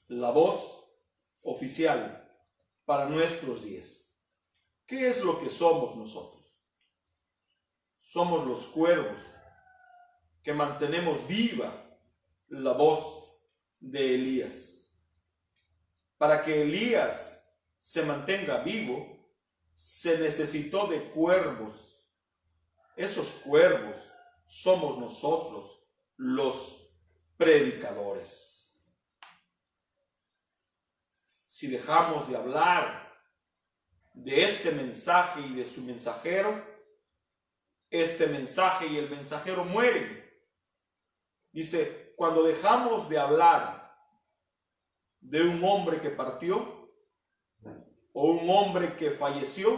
la voz oficial para nuestros días. ¿Qué es lo que somos nosotros? Somos los cuervos que mantenemos viva la voz de Elías. Para que Elías se mantenga vivo, se necesitó de cuervos. Esos cuervos somos nosotros, los predicadores. Si dejamos de hablar de este mensaje y de su mensajero, este mensaje y el mensajero mueren. Dice, cuando dejamos de hablar de un hombre que partió, o un hombre que falleció,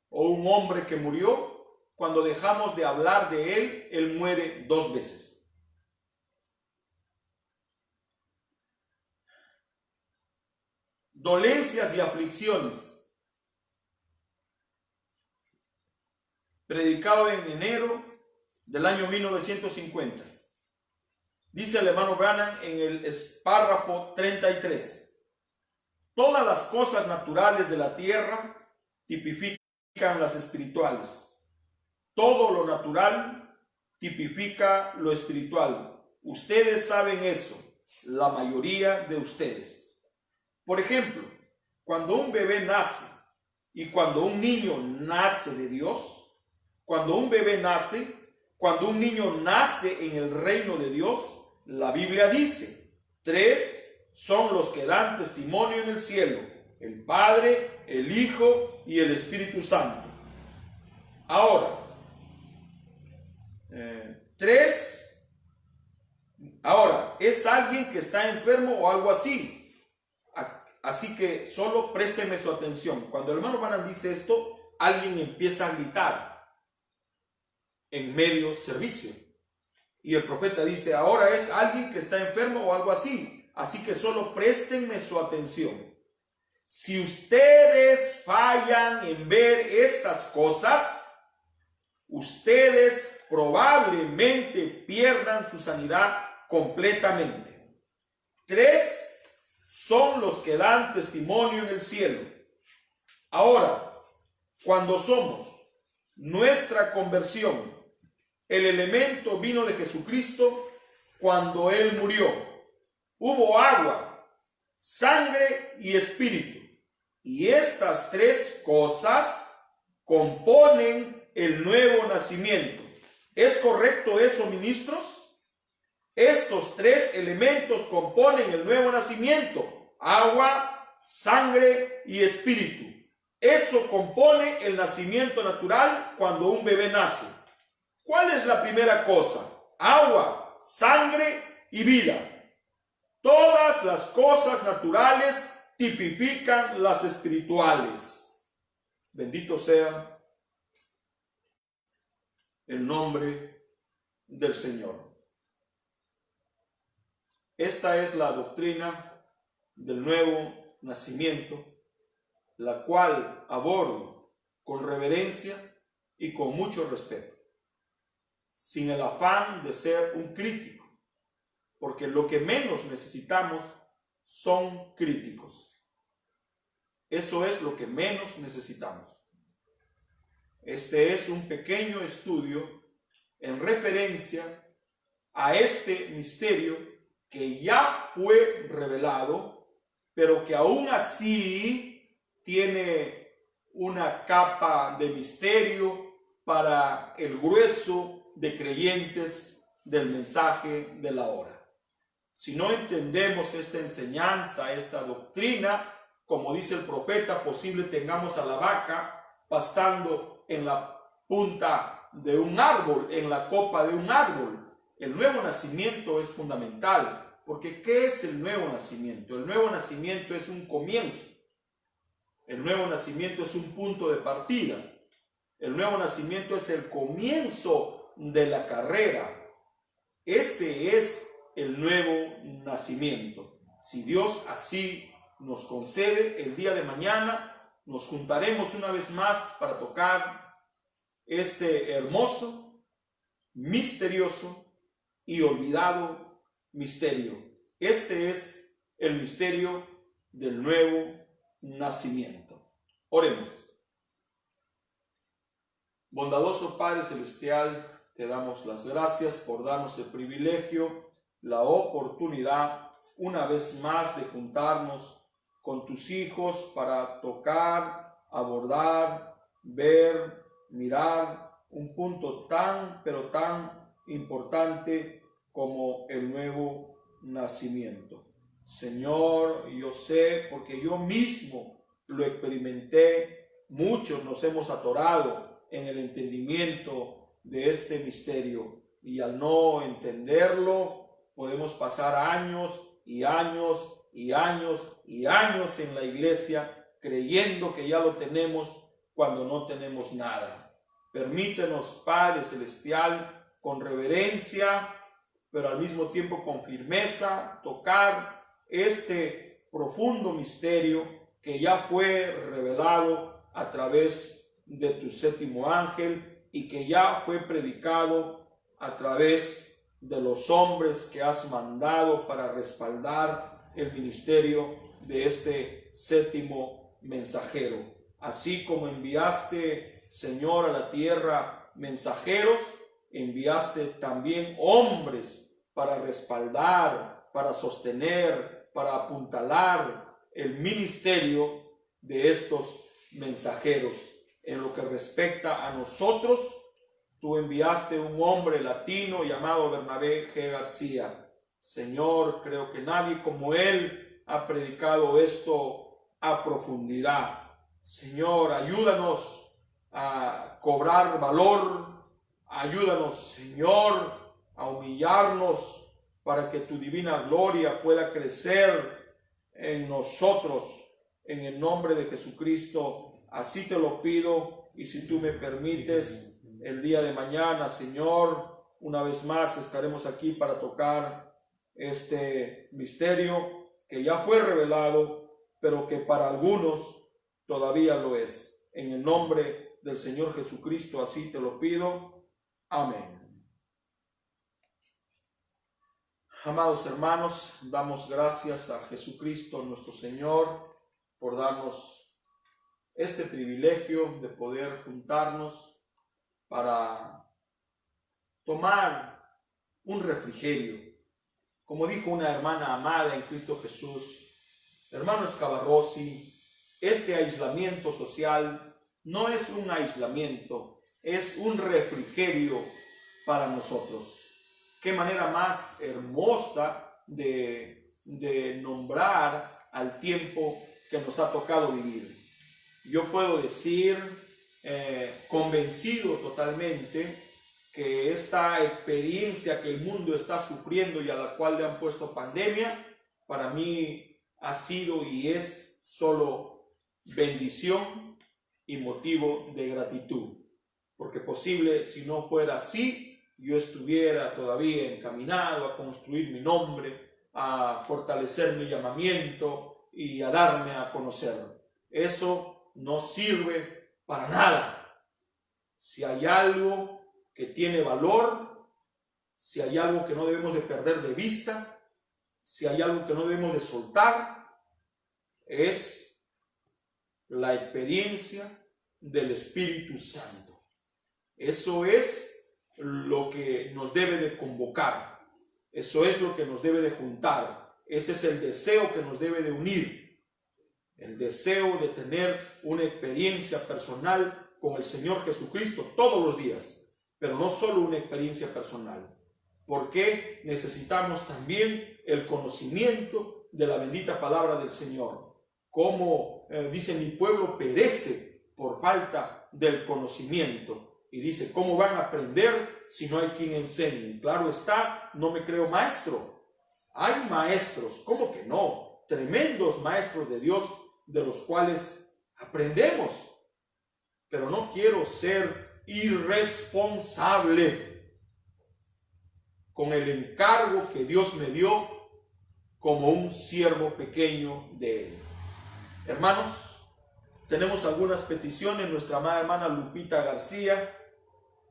o un hombre que murió, cuando dejamos de hablar de él, él muere 2 veces. Dolencias y aflicciones. Predicado en enero del año 1950. Dice el hermano Branham en el párrafo 33. Todas las cosas naturales de la tierra tipifican las espirituales. Todo lo natural tipifica lo espiritual. Ustedes saben eso, la mayoría de ustedes. Por ejemplo, cuando un bebé nace y cuando un niño nace de Dios, cuando un niño nace en el reino de Dios, la Biblia dice, 3 son los que dan testimonio en el cielo, el Padre, el Hijo y el Espíritu Santo. Ahora, 3, ahora, es alguien que está enfermo o algo así. Así que solo présteme su atención. Cuando el hermano Branham dice esto, alguien empieza a gritar en medio servicio. Y el profeta dice, ahora es alguien que está enfermo o algo así. Así que solo préstenme su atención. Si ustedes fallan en ver estas cosas, ustedes probablemente pierdan su sanidad completamente. 3 son los que dan testimonio en el cielo. Ahora, cuando somos nuestra conversión, el elemento vino de Jesucristo cuando Él murió. Hubo agua, sangre y espíritu. Y estas 3 cosas componen el nuevo nacimiento. ¿Es correcto eso, ministros? Estos 3 elementos componen el nuevo nacimiento: agua, sangre y espíritu. Eso compone el nacimiento natural cuando un bebé nace. ¿Cuál es la primera cosa? Agua, sangre y vida. Todas las cosas naturales tipifican las espirituales. Bendito sea el nombre del Señor. Esta es la doctrina del nuevo nacimiento, la cual abordo con reverencia y con mucho respeto, sin el afán de ser un crítico, porque lo que menos necesitamos son críticos. Eso es lo que menos necesitamos. Este es un pequeño estudio en referencia a este misterio que ya fue revelado, pero que aún así tiene una capa de misterio para el grueso de creyentes del mensaje de la hora. Si no entendemos esta enseñanza, esta doctrina, como dice el profeta, posible tengamos a la vaca pastando en la punta de un árbol, en la copa de un árbol. El nuevo nacimiento es fundamental, porque ¿qué es el nuevo nacimiento? El nuevo nacimiento es un comienzo. El nuevo nacimiento es un punto de partida. El nuevo nacimiento es el comienzo de la carrera. Ese es el nuevo nacimiento. Si Dios así nos concede, el día de mañana nos juntaremos una vez más para tocar este hermoso, misterioso y olvidado misterio. Este es el misterio del nuevo nacimiento. Oremos. Bondadoso Padre Celestial, te damos las gracias por darnos el privilegio, la oportunidad, una vez más, de juntarnos con tus hijos para tocar, abordar, ver, mirar un punto tan, pero tan importante como el nuevo nacimiento. Señor, yo sé, porque yo mismo lo experimenté, muchos nos hemos atorado en el entendimiento de este misterio, y al no entenderlo podemos pasar años y años y años y años en la iglesia creyendo que ya lo tenemos cuando no tenemos nada. Permítenos, Padre Celestial, con reverencia, pero al mismo tiempo con firmeza, tocar este profundo misterio que ya fue revelado a través de tu séptimo ángel y que ya fue predicado a través de los hombres que has mandado para respaldar el ministerio de este séptimo mensajero. Así como enviaste, Señor, a la tierra mensajeros, enviaste también hombres para respaldar, para sostener, para apuntalar el ministerio de estos mensajeros. En lo que respecta a nosotros, tú enviaste un hombre latino llamado Bernabé G. García. Señor, creo que nadie como él ha predicado esto a profundidad. Señor, ayúdanos a cobrar valor. Ayúdanos, Señor, a humillarnos para que tu divina gloria pueda crecer en nosotros. En el nombre de Jesucristo, así te lo pido. Y si tú me permites, el día de mañana, Señor, una vez más estaremos aquí para tocar este misterio que ya fue revelado, pero que para algunos todavía lo es. En el nombre del Señor Jesucristo, así te lo pido. Amén. Amados hermanos, damos gracias a Jesucristo nuestro Señor por darnos este privilegio de poder juntarnos para tomar un refrigerio. Como dijo una hermana amada en Cristo Jesús, hermano Escabarrosi, este aislamiento social no es un aislamiento, es un refrigerio para nosotros. Qué manera más hermosa de nombrar al tiempo que nos ha tocado vivir. Yo puedo decir, convencido totalmente, que esta experiencia que el mundo está sufriendo y a la cual le han puesto pandemia, para mí ha sido y es solo bendición y motivo de gratitud. Porque posible, si no fuera así, yo estuviera todavía encaminado a construir mi nombre, a fortalecer mi llamamiento y a darme a conocer. Eso no sirve para nada. Si hay algo que tiene valor, si hay algo que no debemos de perder de vista, si hay algo que no debemos de soltar, es la experiencia del Espíritu Santo. Eso es lo que nos debe de convocar. Eso es lo que nos debe de juntar. Ese es el deseo que nos debe de unir. El deseo de tener una experiencia personal con el Señor Jesucristo todos los días. Pero no solo una experiencia personal. Porque necesitamos también el conocimiento de la bendita palabra del Señor. Como dice, mi pueblo perece por falta del conocimiento. Y dice, ¿cómo van a aprender si no hay quien enseñe? Claro está, no me creo maestro. Hay maestros, ¿cómo que no? Tremendos maestros de Dios de los cuales aprendemos. Pero no quiero ser irresponsable con el encargo que Dios me dio como un siervo pequeño de Él. Hermanos, tenemos algunas peticiones. Nuestra amada hermana Lupita García,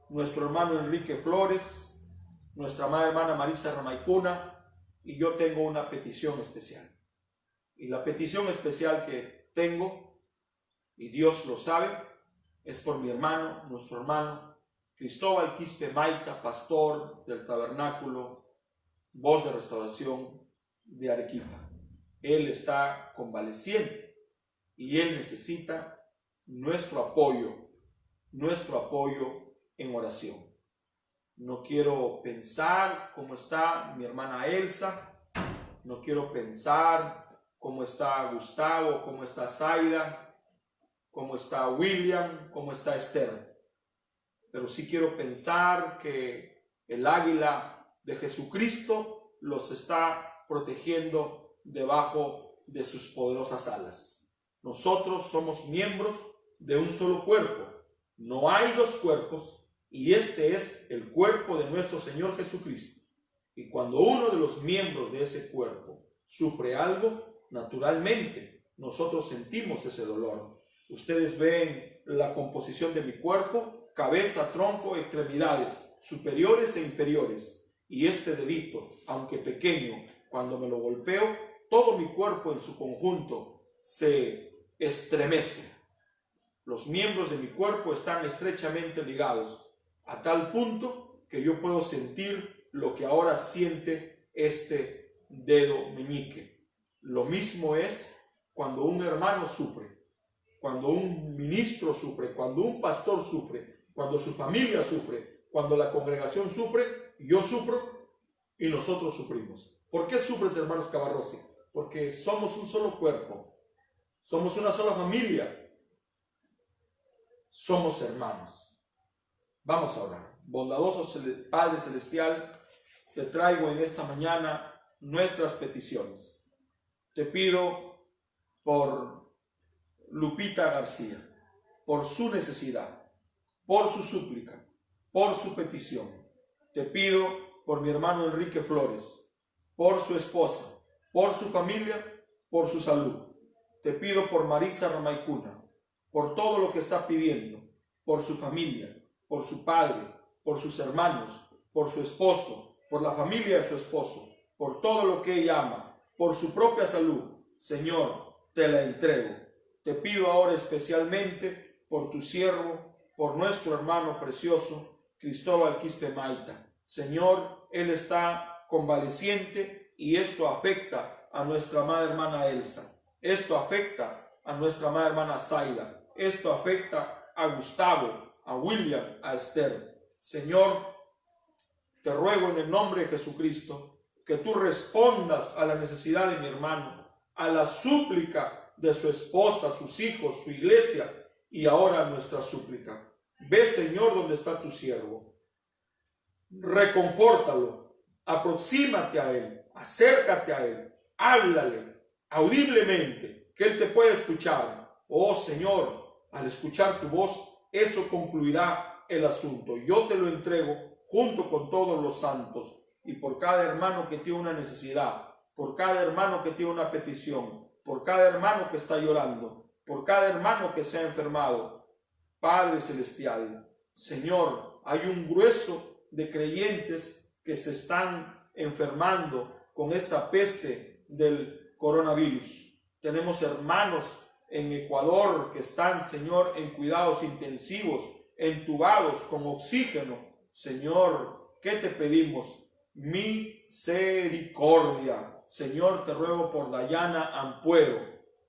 nuestro hermano Enrique Flores, nuestra amada hermana Marisa Ramaicuna, y yo tengo una petición especial. Y la petición especial que tengo, y Dios lo sabe, es por mi hermano, nuestro hermano Cristóbal Quispe Maita, pastor del tabernáculo Voz de Restauración de Arequipa. Él está convaleciente y él necesita nuestro apoyo en oración. No quiero pensar cómo está mi hermana Elsa, no quiero pensar cómo está Gustavo, cómo está Zaira, cómo está William, cómo está Esther. Pero sí quiero pensar que el águila de Jesucristo los está protegiendo debajo de sus poderosas alas. Nosotros somos miembros de un solo cuerpo. No hay dos cuerpos, y este es el cuerpo de nuestro Señor Jesucristo. Y cuando uno de los miembros de ese cuerpo sufre algo, naturalmente nosotros sentimos ese dolor. Ustedes ven la composición de mi cuerpo: cabeza, tronco, extremidades superiores e inferiores. Y este dedito, aunque pequeño, cuando me lo golpeo, todo mi cuerpo en su conjunto se estremece. Los miembros de mi cuerpo están estrechamente ligados, a tal punto que yo puedo sentir lo que ahora siente este dedo meñique. Lo mismo es cuando un hermano sufre, cuando un ministro sufre, cuando un pastor sufre, cuando su familia sufre, cuando la congregación sufre, yo sufro y nosotros sufrimos. ¿Por qué sufres, hermanos Cabarrosi? Porque somos un solo cuerpo, somos una sola familia, somos hermanos. Vamos a orar. Bondadoso Padre Celestial, te traigo en esta mañana nuestras peticiones. Te pido por Lupita García, por su necesidad, por su súplica, por su petición. Te pido por mi hermano Enrique Flores, por su esposa, por su familia, por su salud. Te pido por Marisa Ramaicuna, por todo lo que está pidiendo, por su familia, por su padre, por sus hermanos, por su esposo, por la familia de su esposo, por todo lo que ella ama, por su propia salud. Señor, te la entrego. Te pido ahora especialmente por tu siervo, por nuestro hermano precioso, Cristóbal Quispe Maita. Señor, él está convaleciente y esto afecta a nuestra amada hermana Elsa. Esto afecta a nuestra amada hermana Zaira. Esto afecta a Gustavo, a William, a Esther. Señor, te ruego en el nombre de Jesucristo que tú respondas a la necesidad de mi hermano, a la súplica de su esposa, sus hijos, su iglesia y ahora nuestra súplica. Ve, Señor, donde está tu siervo. Reconfórtalo, aproxímate a él, acércate a él, háblale audiblemente, que él te pueda escuchar. Oh Señor, al escuchar tu voz, eso concluirá el asunto. Yo te lo entrego junto con todos los santos y por cada hermano que tiene una necesidad, por cada hermano que tiene una petición, por cada hermano que está llorando, por cada hermano que se ha enfermado. Padre Celestial, Señor, hay un grueso de creyentes que se están enfermando con esta peste del coronavirus. Tenemos hermanos en Ecuador que están, Señor, en cuidados intensivos, entubados con oxígeno. Señor, ¿qué te pedimos? misericordia. Señor, te ruego por Dayana Ampuero.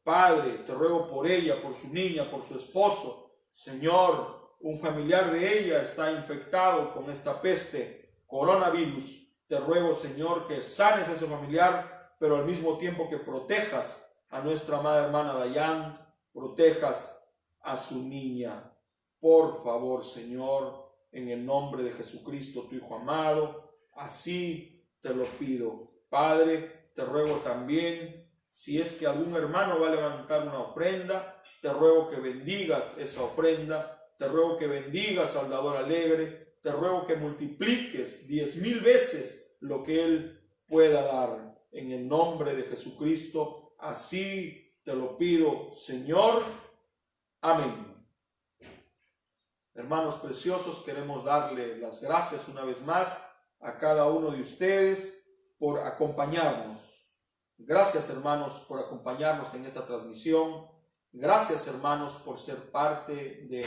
Padre, te ruego por ella, por su niña, por su esposo. Señor, un familiar de ella está infectado con esta peste, coronavirus. Te ruego, Señor, que sanes a ese familiar, pero al mismo tiempo que protejas a nuestra amada hermana Dayan, protejas a su niña. Por favor, Señor, en el nombre de Jesucristo, tu Hijo amado, así te lo pido. Padre, te ruego también, si es que algún hermano va a levantar una ofrenda, te ruego que bendigas esa ofrenda, te ruego que bendigas al dador alegre, te ruego que multipliques 10,000 veces lo que él pueda dar. En el nombre de Jesucristo, así te lo pido, Señor. Amén. Hermanos preciosos, queremos darle las gracias una vez más a cada uno de ustedes por acompañarnos. Gracias, hermanos, por acompañarnos en esta transmisión. Gracias, hermanos, por ser parte de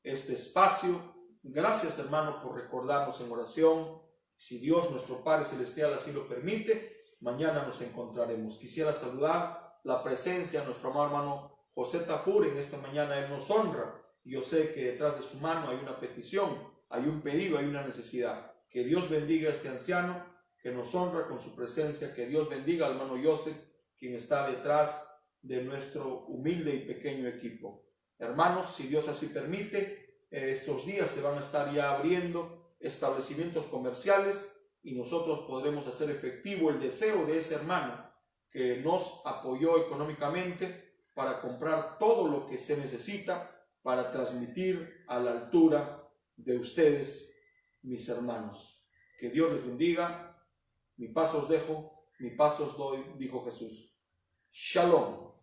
este espacio. Gracias, hermanos, por recordarnos en oración. Si Dios, nuestro Padre Celestial, así lo permite, mañana nos encontraremos. Quisiera saludar la presencia de nuestro amado hermano José Tafur. En esta mañana él nos honra. Yo sé que detrás de su mano hay una petición, hay un pedido, hay una necesidad. Que Dios bendiga a este anciano que nos honra con su presencia. Que Dios bendiga al hermano Joseph, quien está detrás de nuestro humilde y pequeño equipo. Hermanos, si Dios así permite, estos días se van a estar ya abriendo establecimientos comerciales y nosotros podremos hacer efectivo el deseo de ese hermano que nos apoyó económicamente para comprar todo lo que se necesita para transmitir a la altura de ustedes, mis hermanos. Que Dios les bendiga. Mi paz os dejo, mi paz os doy, dijo Jesús. Shalom.